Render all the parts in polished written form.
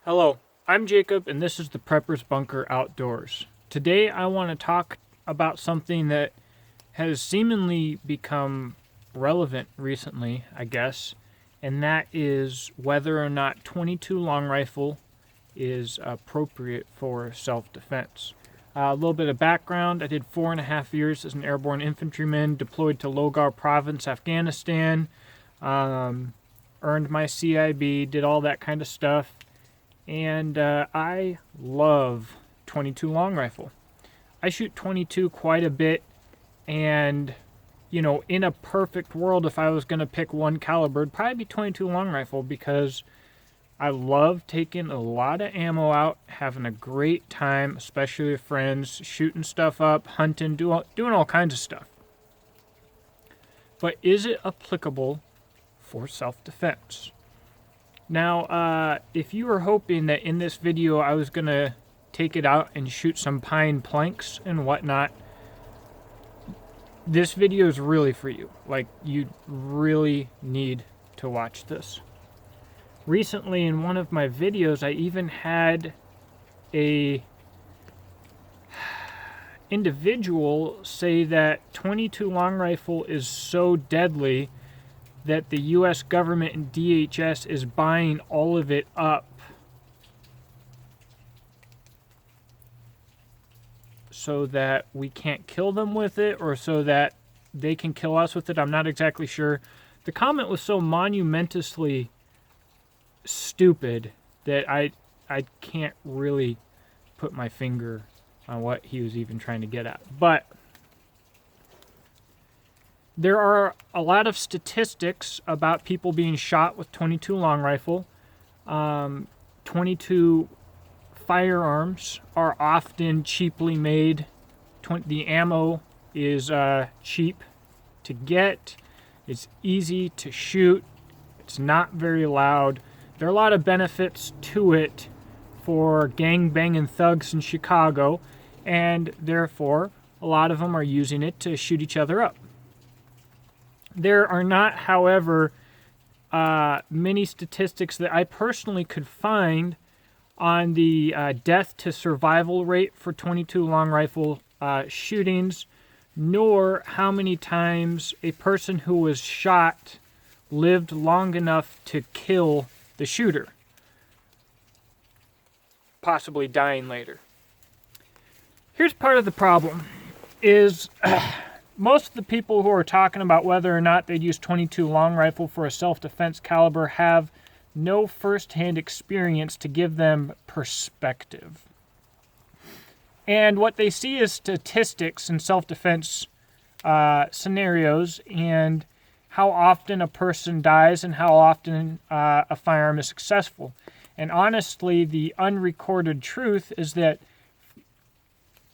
Hello, I'm Jacob, and this is the Prepper's Bunker Outdoors. Today, I want to talk about something that has seemingly become relevant recently, I guess, and that is whether or not 22 long rifle is appropriate for self-defense. A little bit of background: I did 4.5 years as an airborne infantryman, deployed to Logar Province, Afghanistan, earned my CIB, did all that kind of stuff. And I love 22 long rifle. I shoot 22 quite a bit, and in a perfect world, if I was going to pick one caliber, it'd probably be 22 long rifle, because I love taking a lot of ammo out, having a great time, especially with friends, shooting stuff up, hunting, doing all kinds of stuff. But is it applicable for self-defense? Now, if you were hoping that in this video I was going to take it out and shoot some pine planks and whatnot, this video is really for you. Like, you really need to watch this. Recently, in one of my videos, I even had a individual say that 22 long rifle is so deadly that the U.S. government and DHS is buying all of it up so that we can't kill them with it, or so that they can kill us with it. I'm not exactly sure. The comment was so monumentously stupid that I can't really put my finger on what he was even trying to get at. But there are a lot of statistics about people being shot with 22 long rifle. 22 firearms are often cheaply made. The ammo is cheap to get. It's easy to shoot. It's not very loud. There are a lot of benefits to it for gang-banging thugs in Chicago, and therefore a lot of them are using it to shoot each other up. There are not, however, many statistics that I personally could find on the death to survival rate for 22 long rifle shootings, nor how many times a person who was shot lived long enough to kill the shooter, possibly dying later. Here's part of the problem is most of the people who are talking about whether or not they'd use 22 long rifle for a self-defense caliber have no first-hand experience to give them perspective. And what they see is statistics in self-defense scenarios, and how often a person dies and how often a firearm is successful. And honestly, the unrecorded truth is that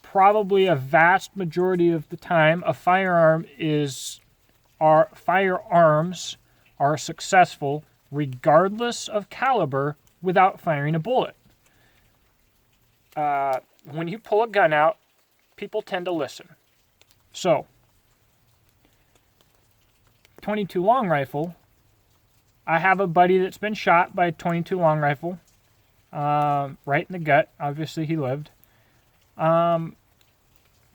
probably a vast majority of the time, firearms are successful regardless of caliber without firing a bullet. When you pull a gun out, people tend to listen. So, 22 long rifle, I have a buddy that's been shot by a 22 long rifle, right in the gut. Obviously, he lived.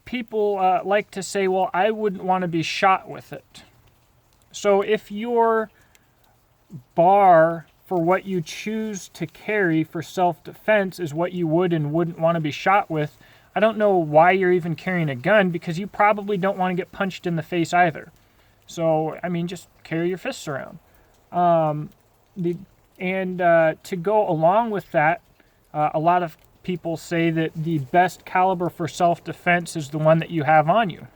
People like to say, well, I wouldn't want to be shot with it. So if your bar for what you choose to carry for self-defense is what you would and wouldn't want to be shot with, I don't know why you're even carrying a gun, because you probably don't want to get punched in the face either. So, I mean, just carry your fists around. To go along with that, a lot of people say that the best caliber for self-defense is the one that you have on you,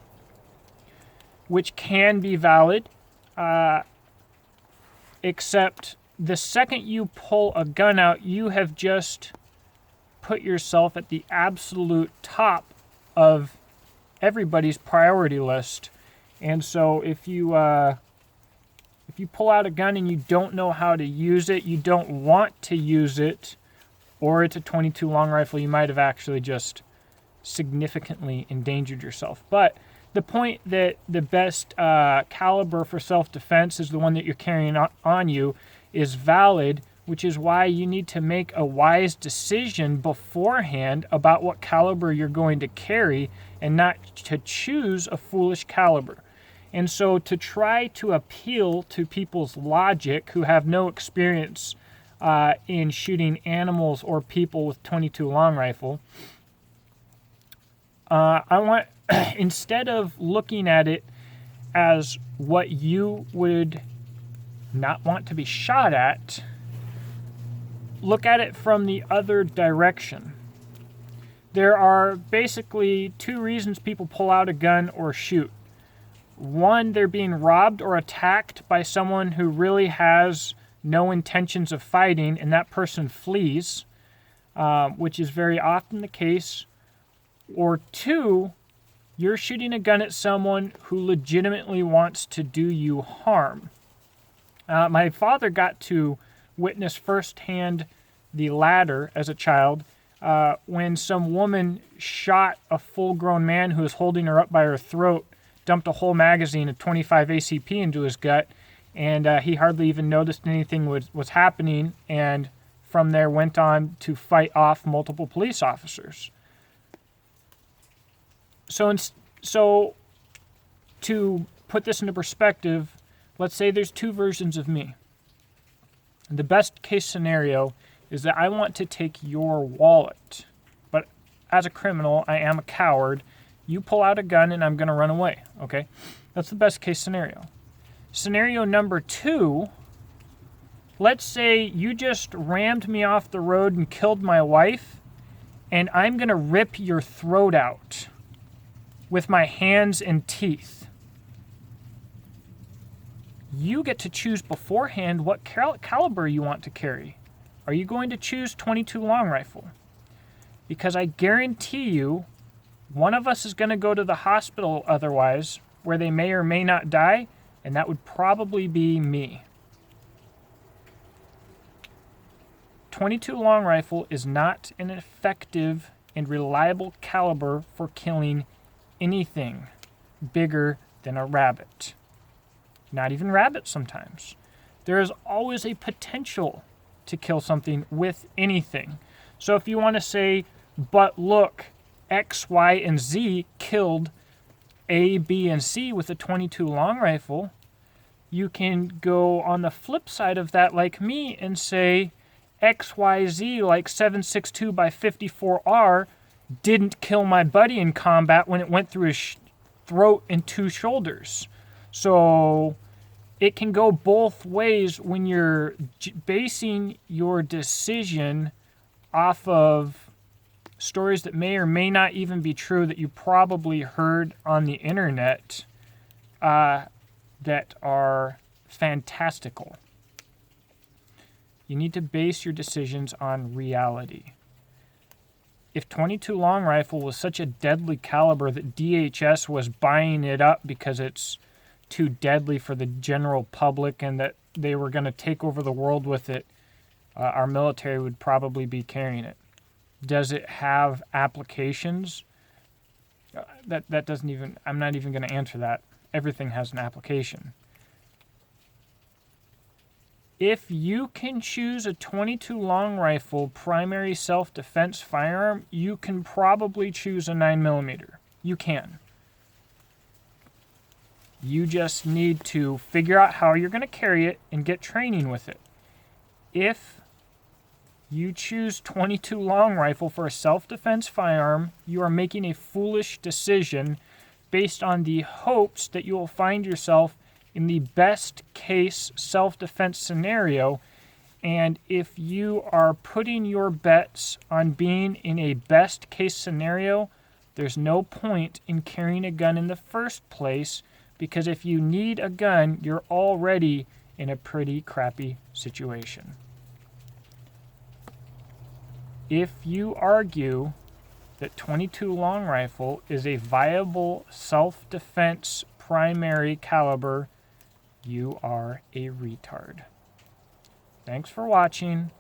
which can be valid, except the second you pull a gun out, you have just put yourself at the absolute top of everybody's priority list. And so if you pull out a gun and you don't know how to use it, you don't want to use it, or it's a 22 long rifle, you might have actually just significantly endangered yourself. But the point that the best caliber for self-defense is the one that you're carrying on you is valid which is why you need to make a wise decision beforehand about what caliber you're going to carry and not to choose a foolish caliber. And so to try to appeal to people's logic who have no experience in shooting animals or people with .22 long rifle, I want, instead of looking at it as what you would not want to be shot at, look at it from the other direction. There are basically two reasons people pull out a gun or shoot. One, they're being robbed or attacked by someone who really has no intentions of fighting, and that person flees, which is very often the case. Or two, you're shooting a gun at someone who legitimately wants to do you harm. My father got to witness firsthand the latter as a child when some woman shot a full-grown man who was holding her up by her throat, dumped a whole magazine of 25 ACP into his gut, and he hardly even noticed anything was happening, and from there went on to fight off multiple police officers. So to put this into perspective, let's say there's two versions of me. The best case scenario is that I want to take your wallet, but as a criminal, I am a coward. You pull out a gun and I'm going to run away, okay? That's the best case scenario. Scenario number two, let's say you just rammed me off the road and killed my wife, and I'm going to rip your throat out with my hands and teeth. You get to choose beforehand what caliber you want to carry. Are you going to choose .22 long rifle? Because I guarantee you, one of us is going to go to the hospital otherwise, where they may or may not die, and that would probably be me. .22 long rifle is not an effective and reliable caliber for killing anything bigger than a rabbit. Not even rabbits sometimes. There is always a potential to kill something with anything. So if you want to say, but look, X, Y, and Z killed A, B, and C with a .22 long rifle, you can go on the flip side of that like me and say X, Y, Z, like 7.62 by 54R, didn't kill my buddy in combat when it went through his throat and two shoulders. So it can go both ways when you're basing your decision off of stories that may or may not even be true that you probably heard on the internet that are fantastical. You need to base your decisions on reality. If .22 long rifle was such a deadly caliber that DHS was buying it up because it's too deadly for the general public and that they were going to take over the world with it, our military would probably be carrying it. Does it have applications? That doesn't even, I'm not even going to answer that. Everything has an application. If you can choose a .22 long rifle primary self-defense firearm, you can probably choose a 9mm. You can. You just need to figure out how you're going to carry it and get training with it. If you choose .22 long rifle for a self-defense firearm, you are making a foolish decision based on the hopes that you will find yourself in the best case self-defense scenario. And if you are putting your bets on being in a best case scenario, there's no point in carrying a gun in the first place, because if you need a gun, you're already in a pretty crappy situation. If you argue that .22 long rifle is a viable self-defense primary caliber, you are a retard. Thanks for watching.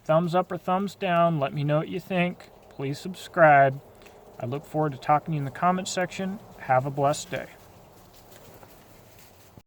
Thumbs up or thumbs down. Let me know what you think. Please subscribe. I look forward to talking to you in the comments section. Have a blessed day.